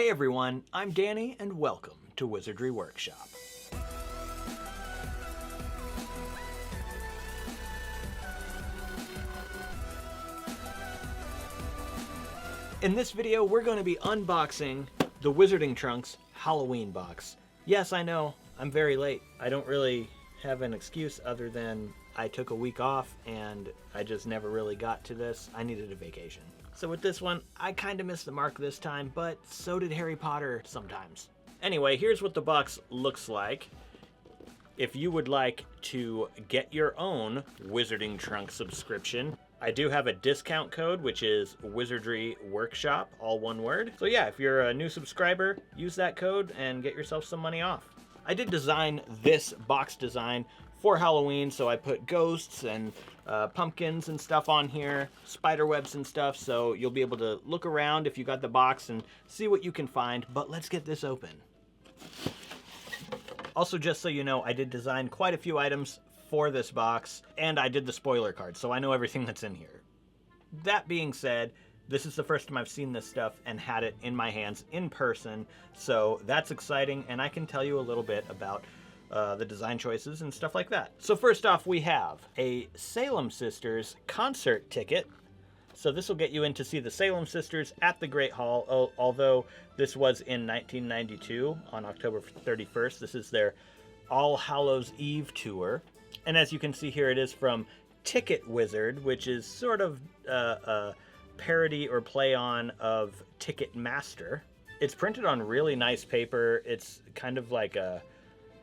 Hey everyone, I'm Danny and welcome to Wizardry Workshop. In this video, we're going to be unboxing the Wizarding Trunks Halloween box. Yes, I know, I'm very late. I don't really have an excuse other than I took a week off and I just never really got to this. I needed a vacation. So with this one, I kind of missed the mark this time, but so did Harry Potter sometimes. Anyway, here's what the box looks like. If you would like to get your own Wizarding Trunk subscription, I do have a discount code, which is Wizardry Workshop, all one word. So yeah, if you're a new subscriber, use that code and get yourself some money off. I did design this box design for Halloween, so I put ghosts and pumpkins and stuff on here, spider webs and stuff, so you'll be able to look around if you got the box and see what you can find, but let's get this open. Also, just so you know, I did design quite a few items for this box, and I did the spoiler card, so I know everything that's in here. That being said, this is the first time I've seen this stuff and had it in my hands in person, so that's exciting, and I can tell you a little bit about the design choices and stuff like that. So first off, we have a Salem Sisters concert ticket. So this will get you in to see the Salem Sisters at the Great Hall, although this was in 1992 on October 31st. This is their All Hallows Eve tour. And as you can see here, it is from Ticket Wizard, which is sort of a parody or play on of Ticket Master. It's printed on really nice paper. It's kind of like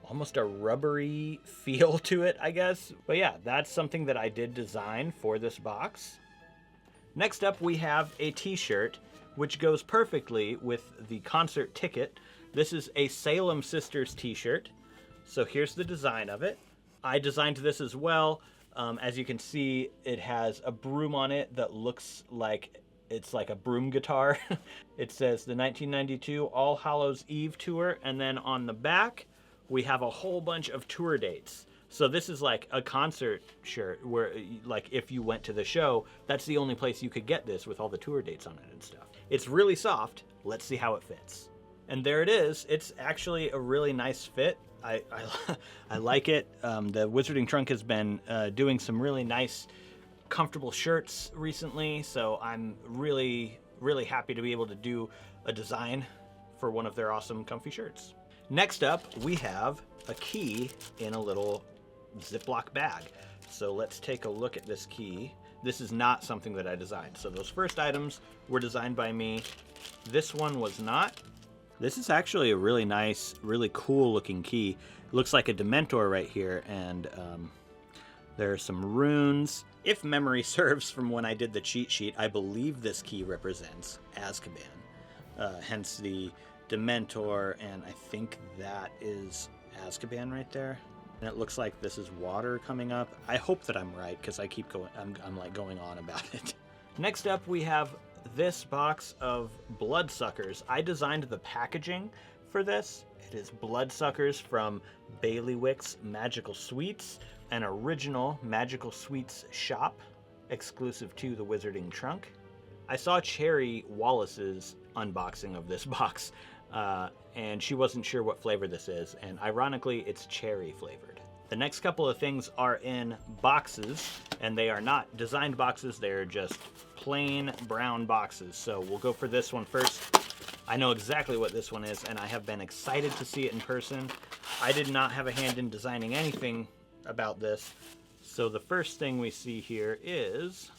almost a rubbery feel to it, I guess. But yeah, that's something that I did design for this box. Next up, we have a t-shirt, which goes perfectly with the concert ticket. This is a Salem Sisters t-shirt. So here's the design of it. I designed this as well. As you can see, it has a broom on it that looks like it's like a broom guitar. It says the 1992 All Hallows Eve tour, and then on the back, we have a whole bunch of tour dates. So this is like a concert shirt where, like, if you went to the show, that's the only place you could get this with all the tour dates on it and stuff. It's really soft. Let's see how it fits. And there it is. It's actually a really nice fit. I like it. The Wizarding Trunk has been doing some really nice, comfortable shirts recently, so I'm really, really happy to be able to do a design for one of their awesome, comfy shirts. Next up, we have a key in a little Ziploc bag. So let's take a look at this key. This is not something that I designed. So those first items were designed by me. This one was not. This is actually a really nice, really cool looking key. It looks like a Dementor right here, and there are some runes. If memory serves from when I did the cheat sheet, I believe this key represents Azkaban, hence the Dementor, and I think that is Azkaban right there. And it looks like this is water coming up. I hope that I'm right, because I keep going, I'm like going on about it. Next up, we have this box of bloodsuckers. I designed the packaging for this. It is bloodsuckers from Bailiwick's Magical Sweets, an original Magical Sweets shop exclusive to the Wizarding Trunk. I saw Cherry Wallace's unboxing of this box, and she wasn't sure what flavor this is, and ironically, it's cherry flavored. The next couple of things are in boxes, and they are not designed boxes, they're just plain brown boxes. So we'll go for this one first. I know exactly what this one is, and I have been excited to see it in person. I did not have a hand in designing anything about this. So the first thing we see here is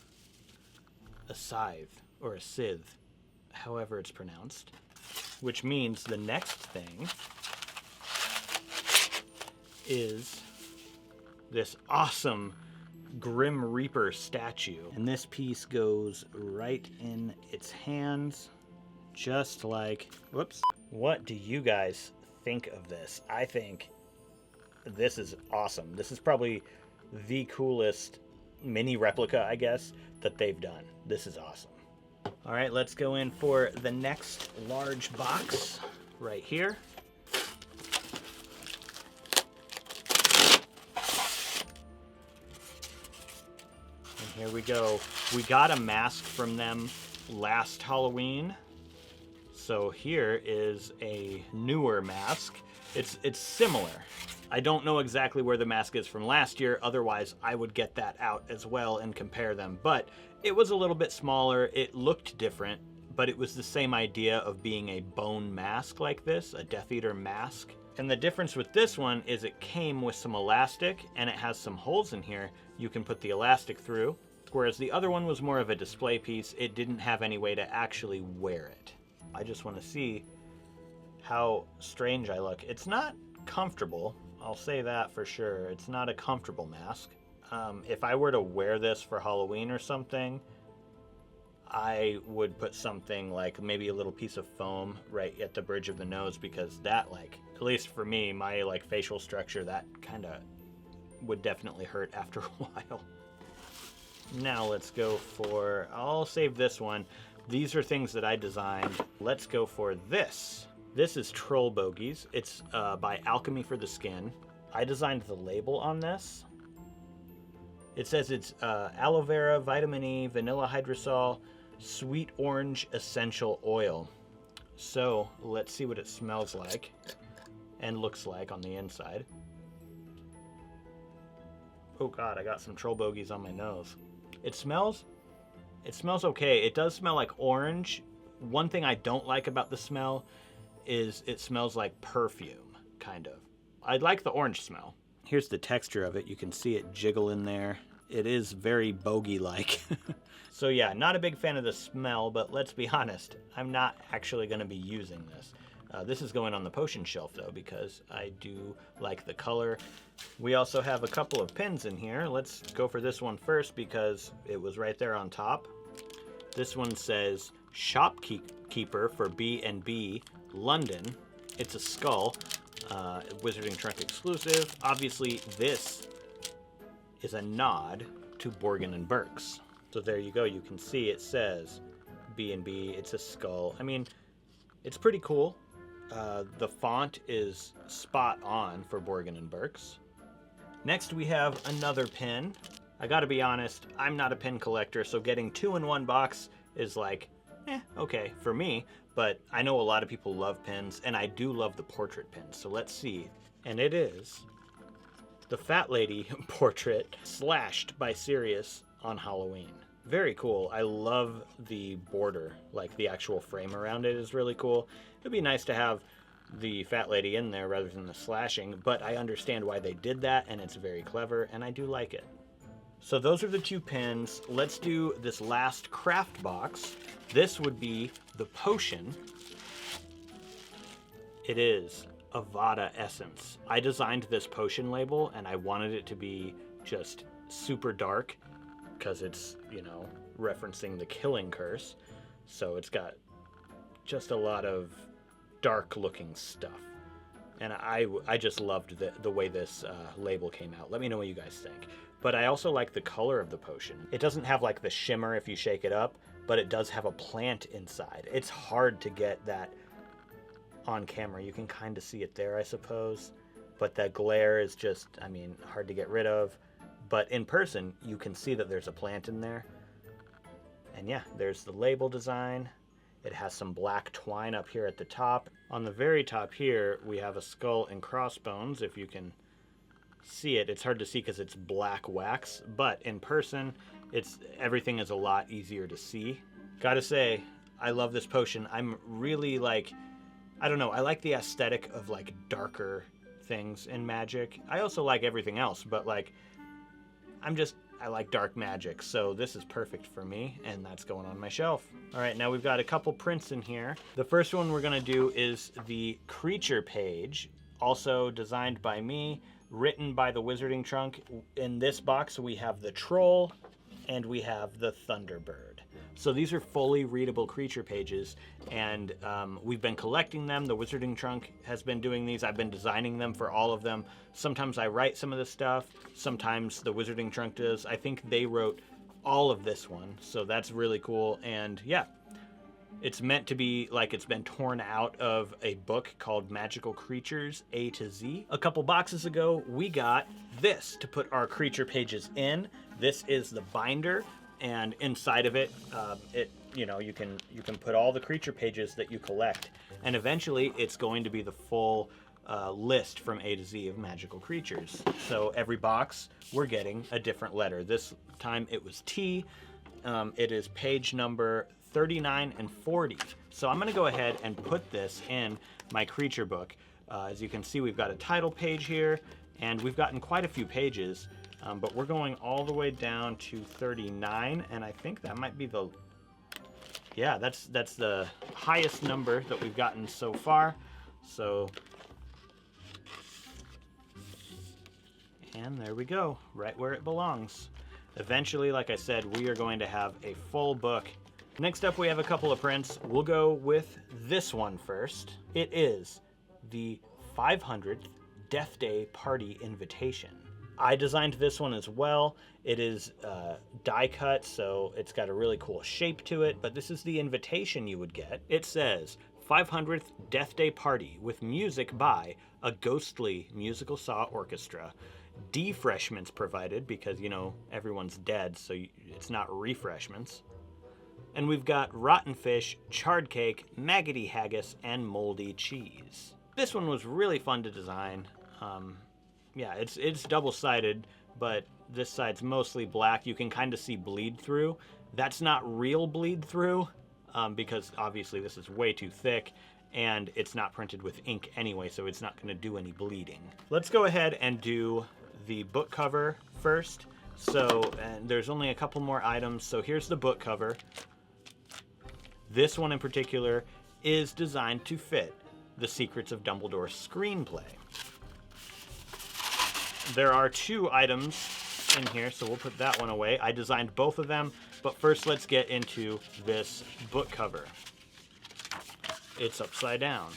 a scythe, or a scythe, however it's pronounced, which means the next thing is this awesome Grim Reaper statue. And this piece goes right in its hands, just like, whoops. What do you guys think of this? I think this is awesome. This is probably the coolest mini replica, I guess, that they've done. This is awesome. All right, let's go in for the next large box right here. And here we go. We got a mask from them last Halloween, So here is a newer mask. It's similar. I don't know exactly where the mask is from last year, otherwise I would get that out as well and compare them. But it was a little bit smaller, it looked different, but it was the same idea of being a bone mask like this, a Death Eater mask. And the difference with this one is it came with some elastic and it has some holes in here you can put the elastic through, whereas the other one was more of a display piece. It didn't have any way to actually wear it. I just want to see how strange I look. It's not comfortable, I'll say that for sure. It's not a comfortable mask. If I were to wear this for Halloween or something, I would put something like maybe a little piece of foam right at the bridge of the nose, because that, like, at least for me, my like facial structure, that kind of would definitely hurt after a while. Now let's go for, I'll save this one. These are things that I designed. Let's go for this. This is Troll Bogies. It's by Alchemy for the Skin. I designed the label on this. It says it's aloe vera, vitamin E, vanilla hydrosol, sweet orange essential oil. So let's see what it smells like and looks like on the inside. Oh God, I got some Troll Bogies on my nose. It smells okay. It does smell like orange. One thing I don't like about the smell is it smells like perfume, kind of. I like the orange smell. Here's the texture of it. You can see it jiggle in there. It is very bogey-like. So yeah, not a big fan of the smell, but let's be honest, I'm not actually going to be using this. This is going on the potion shelf though, because I do like the color. We also have a couple of pins in here. Let's go for this one first because it was right there on top. This one says Shopkeeper for B&B London. It's a skull, Wizarding Trunk exclusive. Obviously this is a nod to Borgin & Burke's. So there you go, you can see it says B&B, it's a skull. I mean, it's pretty cool. The font is spot on for Borgin & Burke's. Next we have another pin. I gotta be honest, I'm not a pin collector, so getting 2 in one box is like, okay for me, but I know a lot of people love pins, and I do love the portrait pins, so let's see. And it is the Fat Lady portrait slashed by Sirius on Halloween. Very cool. I love the border, like the actual frame around it is really cool. It'd be nice to have the Fat Lady in there rather than the slashing, but I understand why they did that, and it's very clever, and I do like it. So those are the 2 pins. Let's do this last craft box. This would be the potion. It is Avada Essence. I designed this potion label, and I wanted it to be just super dark because it's, you know, referencing the Killing Curse. So it's got just a lot of dark looking stuff. And I just loved the way this label came out. Let me know what you guys think. But I also like the color of the potion. It doesn't have like the shimmer if you shake it up, but it does have a plant inside. It's hard to get that on camera. You can kind of see it there, I suppose. But that glare is just, I mean, hard to get rid of. But in person, you can see that there's a plant in there. And yeah, there's the label design. It has some black twine up here at the top. On the very top here, we have a skull and crossbones. If you can see it, it's hard to see because it's black wax. But in person, everything is a lot easier to see. Gotta say, I love this potion. I'm really like, I don't know, I like the aesthetic of like darker things in magic. I also like everything else, but like, I like dark magic, so this is perfect for me, and that's going on my shelf. All right, now we've got a couple prints in here. The first one we're gonna do is the creature page, also designed by me, written by the Wizarding Trunk. In this box, we have the troll, and we have the Thunderbird. So these are fully readable creature pages, and we've been collecting them. The Wizarding Trunk has been doing these. I've been designing them for all of them. Sometimes I write some of this stuff. Sometimes the Wizarding Trunk does. I think they wrote all of this one, so that's really cool. And yeah, it's meant to be like it's been torn out of a book called Magical Creatures A to Z. A couple boxes ago, we got this to put our creature pages in. This is the binder. And inside of it, it you know, you can put all the creature pages that you collect, and eventually it's going to be the full list from A to Z of magical creatures. So every box we're getting a different letter. This time it was T. It is page number 39 and 40. So I'm going to go ahead and put this in my creature book. As you can see, we've got a title page here, and we've gotten quite a few pages, but we're going all the way down to 39, and I think that might be the, yeah, that's the highest number that we've gotten so far. So, and there we go, right where it belongs. Eventually, like I said, we are going to have a full book. Next up, we have a couple of prints. We'll go with this one first. It is the 500th Death Day Party Invitation. I designed this one as well. It is die cut, so it's got a really cool shape to it, but this is the invitation you would get. It says, 500th Death Day Party with music by a ghostly musical saw orchestra. Defreshments provided because, you know, everyone's dead, so it's not refreshments. And we've got rotten fish, charred cake, maggoty haggis, and moldy cheese. This one was really fun to design. Yeah, it's double-sided, but this side's mostly black. You can kind of see bleed through. That's not real bleed through, because obviously this is way too thick, and it's not printed with ink anyway, so it's not going to do any bleeding. Let's go ahead and do the book cover first. So, and there's only a couple more items. So here's the book cover. This one in particular is designed to fit the Secrets of Dumbledore's screenplay. There are 2 items in here, so we'll put that one away. I designed both of them, but first let's get into this book cover. It's upside down.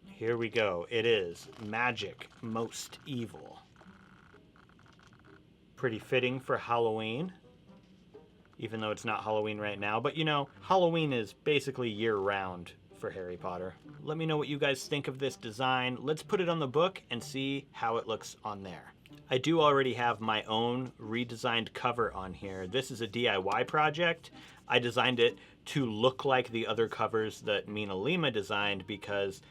Here we go. It is Magic Most Evil. Pretty fitting for Halloween, even though it's not Halloween right now. But you know, Halloween is basically year-round for Harry Potter. Let me know what you guys think of this design. Let's put it on the book and see how it looks on there. I do already have my own redesigned cover on here. This is a DIY project. I designed it to look like the other covers that Mina Lima designed because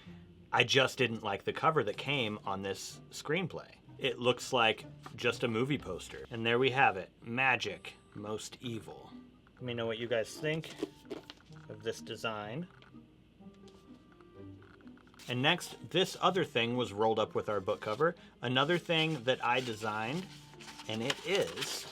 I just didn't like the cover that came on this screenplay. It looks like just a movie poster. And there we have it, Magic Most Evil. Let me know what you guys think of this design. And next, this other thing was rolled up with our book cover. Another thing that I designed, and it is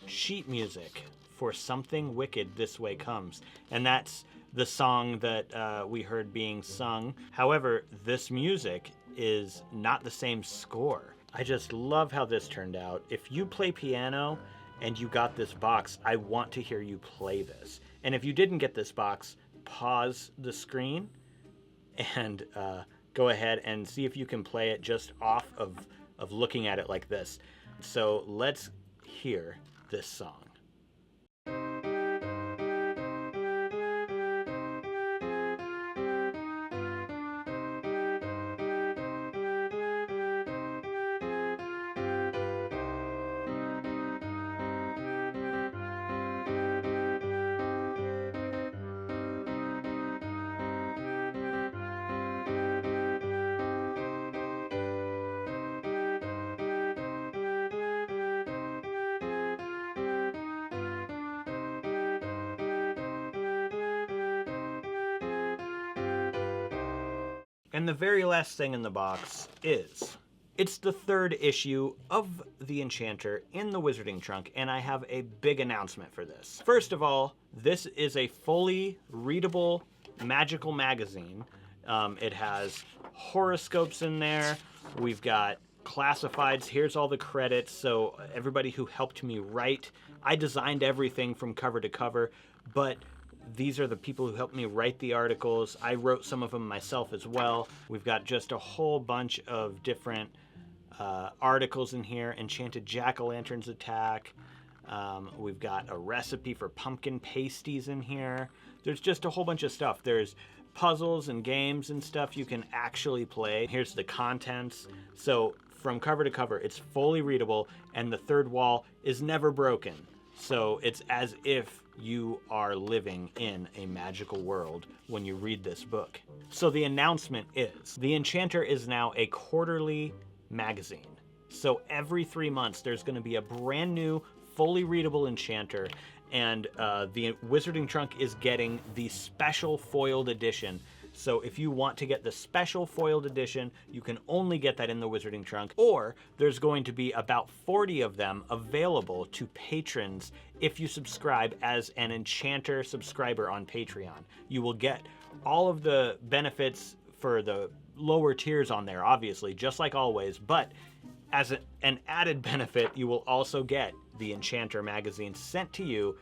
sheet music for Something Wicked This Way Comes. And that's the song that we heard being sung. However, this music is not the same score. I just love how this turned out. If you play piano and you got this box, I want to hear you play this. And if you didn't get this box, pause the screen and go ahead and see if you can play it just off of looking at it like this. So let's hear this song. And the very last thing in the box is, it's the 3rd issue of The Enchanter in the Wizarding Trunk, and I have a big announcement for this. First of all, this is a fully readable magical magazine. It has horoscopes in there. We've got classifieds. Here's all the credits. So everybody who helped me write, I designed everything from cover to cover, but these are the people who helped me write the articles. I wrote some of them myself as well. We've got just a whole bunch of different articles in here. Enchanted Jack-o'-lantern's attack. We've got a recipe for pumpkin pasties in here. There's just a whole bunch of stuff. There's puzzles and games and stuff you can actually play. Here's the contents. So from cover to cover, it's fully readable, and the 3rd wall is never broken. So it's as if you are living in a magical world when you read this book. So the announcement is, The Enchanter is now a quarterly magazine. So every 3 months, there's going to be a brand new, fully readable Enchanter, and the Wizarding Trunk is getting the special foiled edition. So if you want to get the special foiled edition, you can only get that in the Wizarding Trunk, or there's going to be about 40 of them available to patrons if you subscribe as an Enchanter subscriber on Patreon. You will get all of the benefits for the lower tiers on there, obviously, just like always, but as an added benefit, you will also get the Enchanter magazine sent to you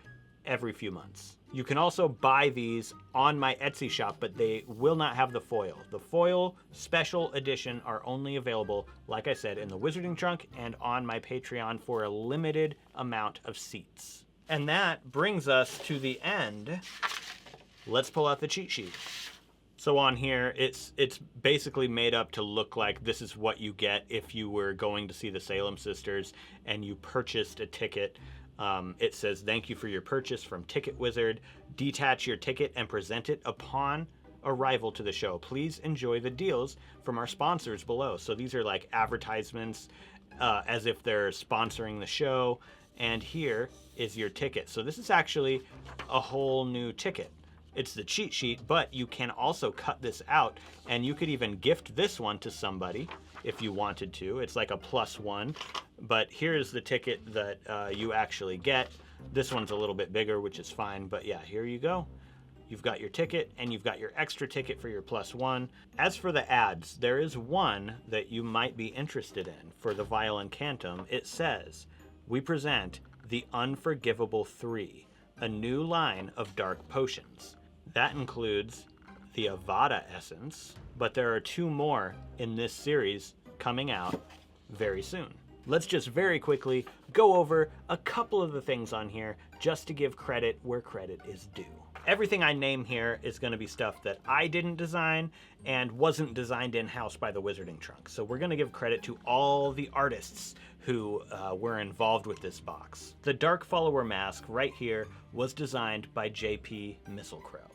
every few months. You can also buy these on my Etsy shop, but they will not have the foil. The foil special edition are only available, like I said, in the Wizarding Trunk and on my Patreon for a limited amount of seats. And that brings us to the end. Let's pull out the cheat sheet. So on here, it's basically made up to look like this is what you get if you were going to see the Salem Sisters and you purchased a ticket. It says, thank you for your purchase from Ticket Wizard. Detach your ticket and present it upon arrival to the show. Please enjoy the deals from our sponsors below. So these are like advertisements as if they're sponsoring the show. And here is your ticket. So this is actually a whole new ticket. It's the cheat sheet, but you can also cut this out, and you could even gift this one to somebody if you wanted to. It's like a +1, but here's the ticket that you actually get. This one's a little bit bigger, which is fine, but yeah, here you go. You've got your ticket, and you've got your extra ticket for your +1. As for the ads, there is one that you might be interested in. For the Vial Incantum, it says, we present the Unforgivable 3, a new line of dark potions. That includes the Avada Essence, but there are 2 more in this series coming out very soon. Let's just very quickly go over a couple of the things on here just to give credit where credit is due. Everything I name here is going to be stuff that I didn't design and wasn't designed in-house by the Wizarding Trunk. So we're going to give credit to all the artists who were involved with this box. The Dark Follower mask right here was designed by J.P. Mistletoe.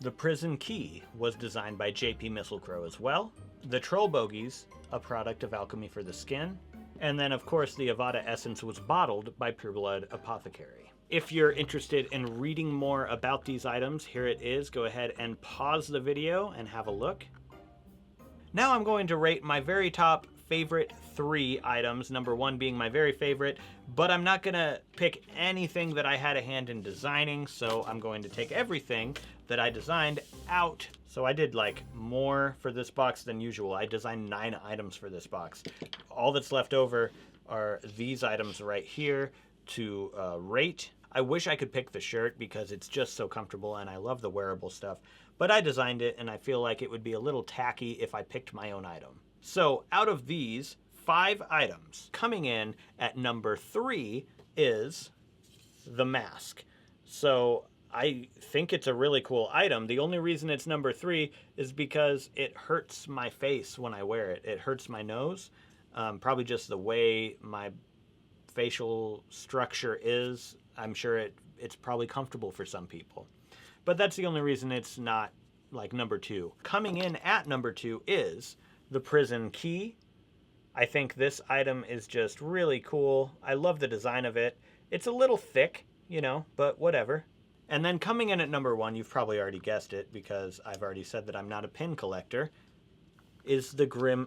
The Prison Key was designed by J.P. Mistletoe as well. The Troll Bogies, a product of Alchemy for the Skin. And then, of course, the Avada Essence was bottled by Pureblood Apothecary. If you're interested in reading more about these items, here it is. Go ahead and pause the video and have a look. Now I'm going to rate my very top favorite 3 items, number 1 being my very favorite, but I'm not gonna pick anything that I had a hand in designing, so I'm going to take everything that I designed out. So I did like more for this box than usual. I designed 9 items for this box. All that's left over are these items right here to rate. I wish I could pick the shirt because it's just so comfortable and I love the wearable stuff, but I designed it and I feel like it would be a little tacky if I picked my own item. So out of these 5 items, coming in at number 3 is the mask. So I think it's a really cool item. The only reason it's number 3 is because it hurts my face when I wear it. It hurts my nose, probably just the way my facial structure is. I'm sure it's probably comfortable for some people. But that's the only reason it's not like number 2. Coming in at number 2 is the Prison Key. I think this item is just really cool. I love the design of it. It's a little thick, you know, but whatever. And then coming in at number 1, you've probably already guessed it because I've already said that I'm not a pin collector, is the Grim.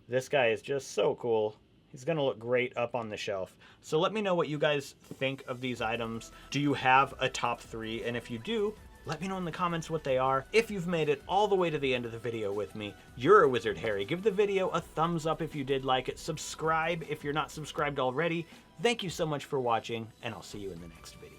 This guy is just so cool. He's gonna look great up on the shelf. So let me know what you guys think of these items. Do you have a top 3? And if you do, let me know in the comments what they are. If you've made it all the way to the end of the video with me, you're a Wizard Harry. Give the video a thumbs up if you did like it. Subscribe if you're not subscribed already. Thank you so much for watching, and I'll see you in the next video.